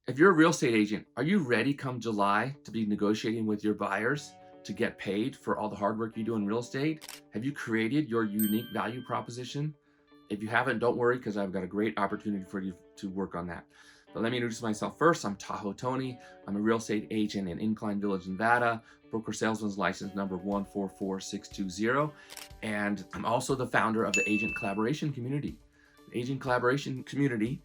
If you're a real estate agent, are you ready come July to be negotiating with your buyers to get paid for all the hard work you do in real estate? Have you created your unique value proposition? If you haven't, don't worry, because I've got a great opportunity for you to work on that. But let me introduce myself first. I'm Tahoe Tony. I'm a real estate agent in Incline Village, Nevada, broker salesman's license number 144620. And I'm also the founder of the Agent Collaboration Community. The Agent Collaboration Community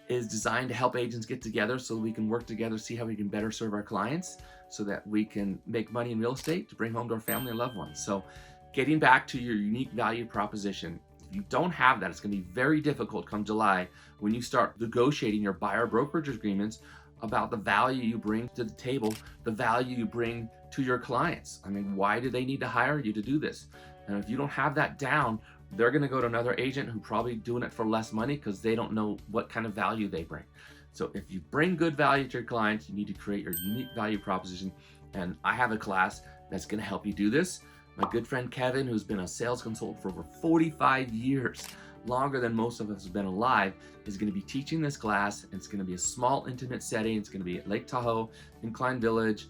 is designed to help agents get together so we can work together, see how we can better serve our clients so that we can make money in real estate to bring home to our family and loved ones. So getting back to your unique value proposition, if you don't have that, it's going to be very difficult come July when you start negotiating your buyer brokerage agreements about the value you bring to the table, the value you bring to your clients. I mean, why do they need to hire you to do this? And if you don't have that down, they're going to go to another agent who probably doing it for less money because they don't know what kind of value they bring. So if you bring good value to your clients, you need to create your unique value proposition. And I have a class that's going to help you do this. My good friend Kevin, who's been a sales consultant for over 45 years, longer than most of us have been alive, is going to be teaching this class. It's going to be a small, intimate setting. It's going to be at Lake Tahoe, Incline Village,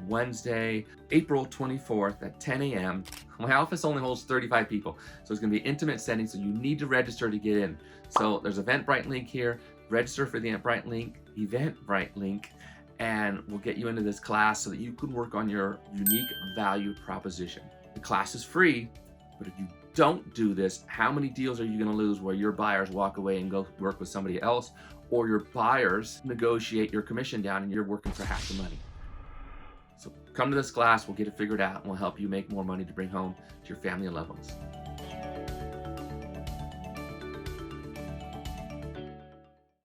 Wednesday, April 24th at 10 a.m. My office only holds 35 people, so it's going to be an intimate setting, so you need to register to get in. So there's an Eventbrite link here. Register for the Eventbrite link, and we'll get you into this class so that you can work on your unique value proposition. The class is free, but if you don't do this, how many deals are you going to lose where your buyers walk away and go work with somebody else, or your buyers negotiate your commission down and you're working for half the money? So come to this class, we'll get it figured out, and we'll help you make more money to bring home to your family and loved ones.